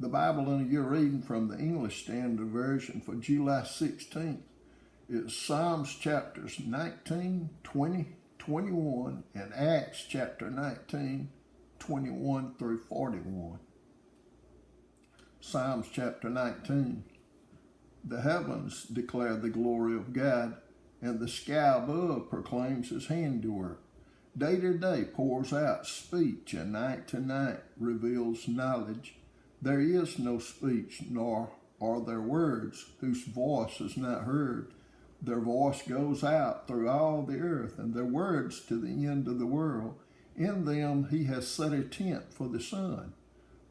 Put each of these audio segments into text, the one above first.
The Bible in your reading from the English Standard Version for July 16th is Psalms chapters 19, 20, 21, and Acts chapter 19, 21 through 41. Psalms chapter 19. The heavens declare the glory of God, and the sky above proclaims his handiwork. Day to day pours out speech, and night to night reveals knowledge. There is no speech, nor are there words whose voice is not heard. Their voice goes out through all the earth, and their words to the end of the world. In them he has set a tent for the sun,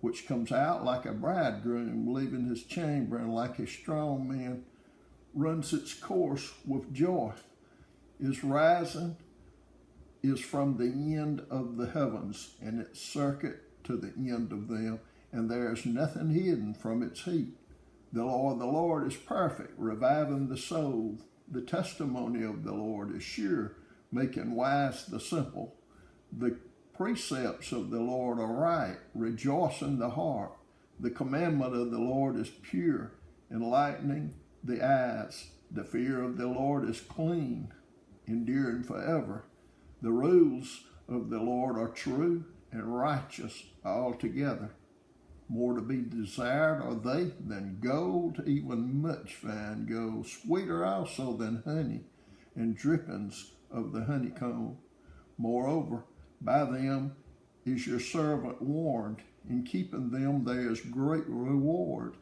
which comes out like a bridegroom leaving his chamber, and like a strong man runs its course with joy. Its rising is from the end of the heavens, and its circuit to the end of them, and there is nothing hidden from its heat. The law of the Lord is perfect, reviving the soul. The testimony of the Lord is sure, making wise the simple. The precepts of the Lord are right, rejoicing the heart. The commandment of the Lord is pure, enlightening the eyes. The fear of the Lord is clean, enduring forever. The rules of the Lord are true and righteous altogether. More to be desired are they than gold, even much fine gold, sweeter also than honey, and drippings of the honeycomb. Moreover, by them is your servant warned. In keeping them there is great reward.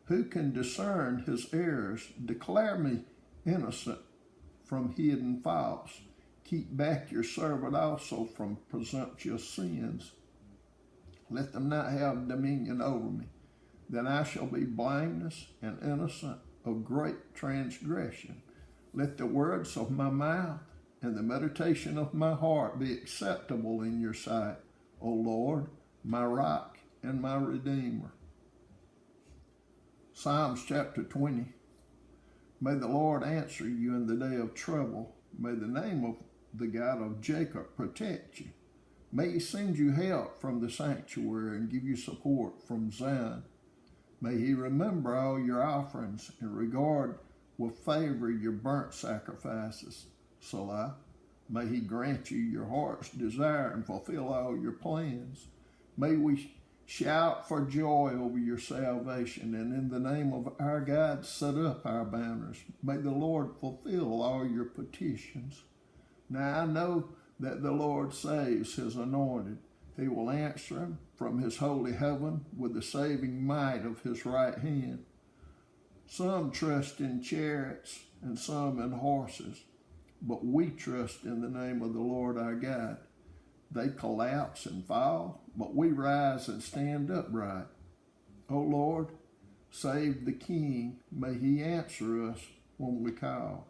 Who can discern his errors? Declare me innocent from hidden faults. Keep back your servant also from presumptuous sins. Let them not have dominion over me. Then I shall be blameless and innocent of great transgression. Let the words of my mouth and the meditation of my heart be acceptable in your sight, O Lord, my rock and my redeemer. Psalms chapter 20. May the Lord answer you in the day of trouble. May the name of the God of Jacob protect you. May he send you help from the sanctuary and give you support from Zion. May he remember all your offerings and regard with favor your burnt sacrifices. Selah. May he grant you your heart's desire and fulfill all your plans. May we shout for joy over your salvation, and in the name of our God set up our banners. May the Lord fulfill all your petitions. Now I know that the Lord saves his anointed. He will answer him from his holy heaven with the saving might of his right hand. Some trust in chariots and some in horses, but we trust in the name of the Lord our God. They collapse and fall, but we rise and stand upright. O Lord, save the King. May he answer us when we call.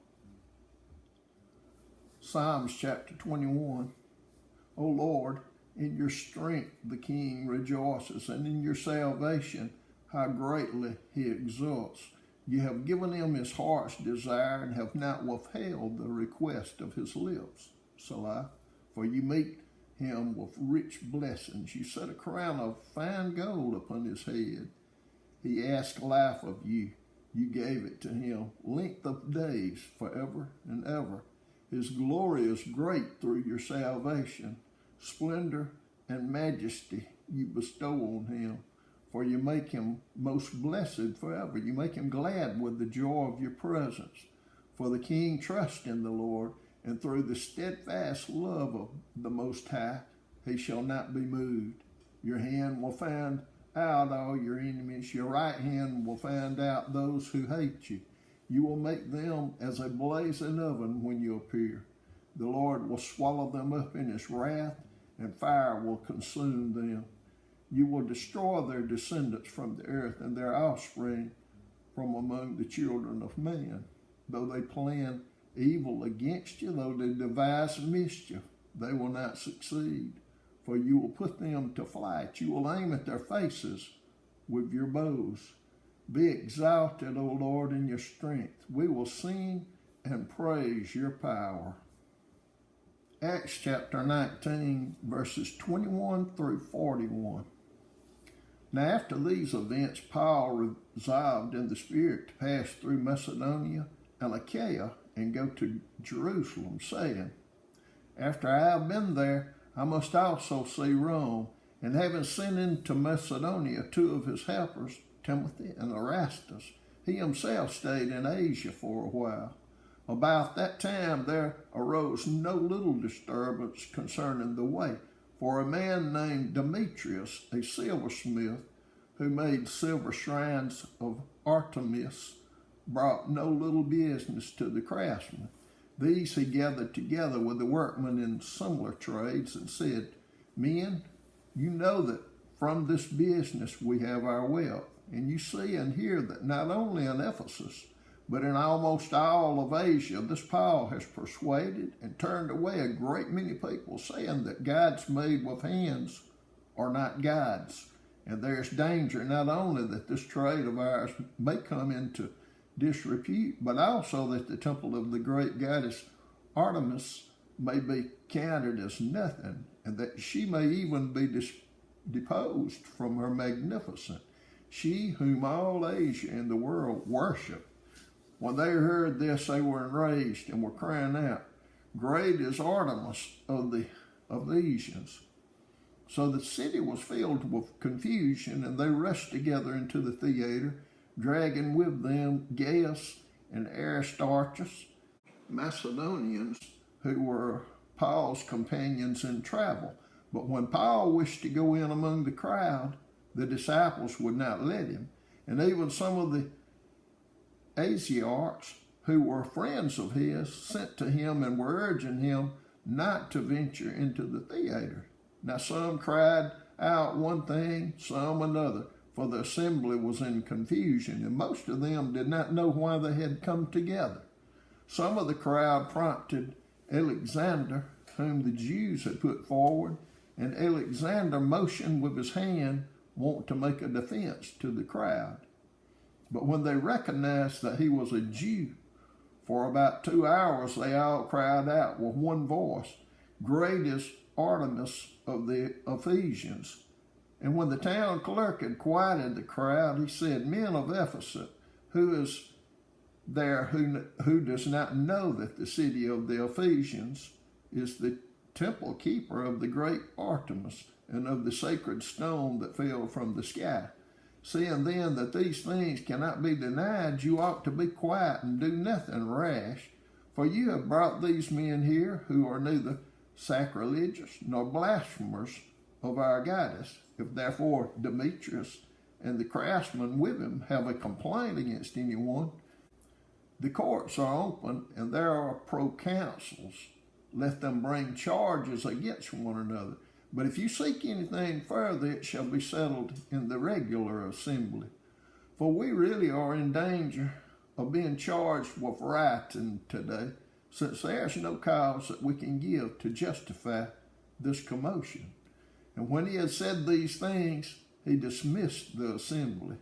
Psalms chapter 21. O Lord, in your strength the King rejoices, and in your salvation how greatly he exults. You have given him his heart's desire, and have not withheld the request of his lips. Selah. For you meet him with rich blessings. You set a crown of fine gold upon his head. He asked life of you. You gave it to him. Length of days forever and ever. His glory is great through your salvation. Splendor and majesty you bestow on him, for you make him most blessed forever. You make him glad with the joy of your presence. For the King trusts in the Lord, and through the steadfast love of the Most High, he shall not be moved. Your hand will find out all your enemies. Your right hand will find out those who hate you. You will make them as a blazing oven when you appear. The Lord will swallow them up in his wrath, and fire will consume them. You will destroy their descendants from the earth, and their offspring from among the children of man. Though they plan evil against you, though they devise mischief, they will not succeed. For you will put them to flight. You will aim at their faces with your bows. Be exalted, O Lord, in your strength. We will sing and praise your power. Acts chapter 19, verses 21 through 41. Now after these events, Paul resolved in the Spirit to pass through Macedonia and Achaia and go to Jerusalem, saying, After I have been there, I must also see Rome. And having sent into Macedonia 2 of his helpers, Timothy and Erastus, he himself stayed in Asia for a while. About that time there arose no little disturbance concerning the way, for a man named Demetrius, a silversmith, who made silver shrines of Artemis, brought no little business to the craftsmen. These he gathered together with the workmen in similar trades and said, Men, you know that from this business we have our wealth, and you see and hear that not only in Ephesus, but in almost all of Asia, this Paul has persuaded and turned away a great many people, saying that gods made with hands are not gods. And there's danger not only that this trade of ours may come into disrepute, but also that the temple of the great goddess Artemis may be counted as nothing, and that she may even be deposed from her magnificence, she whom all Asia and the world worship. When they heard this, they were enraged and were crying out, Great is Artemis of the Ephesians. So the city was filled with confusion, and they rushed together into the theater, dragging with them Gaius and Aristarchus, Macedonians, who were Paul's companions in travel. But when Paul wished to go in among the crowd, the disciples would not let him. And even some of the Asiarchs, who were friends of his, sent to him and were urging him not to venture into the theater. Now some cried out one thing, some another, for the assembly was in confusion, and most of them did not know why they had come together. Some of the crowd prompted Alexander, whom the Jews had put forward, and Alexander motioned with his hand, wanting to make a defense to the crowd. But when they recognized that he was a Jew, for about 2 hours they all cried out with one voice, Great is Artemis of the Ephesians. And when the town clerk had quieted the crowd, he said, Men of Ephesus, who is there who does not know that the city of the Ephesians is the temple keeper of the great Artemis and of the sacred stone that fell from the sky? Seeing then that these things cannot be denied, you ought to be quiet and do nothing rash. For you have brought these men here who are neither sacrilegious nor blasphemers of our goddess. If therefore Demetrius and the craftsmen with him have a complaint against anyone, the courts are open and there are proconsuls. Let them bring charges against one another. But if you seek anything further, it shall be settled in the regular assembly. For we really are in danger of being charged with rioting today, since there is no cause that we can give to justify this commotion. And when he had said these things, he dismissed the assembly.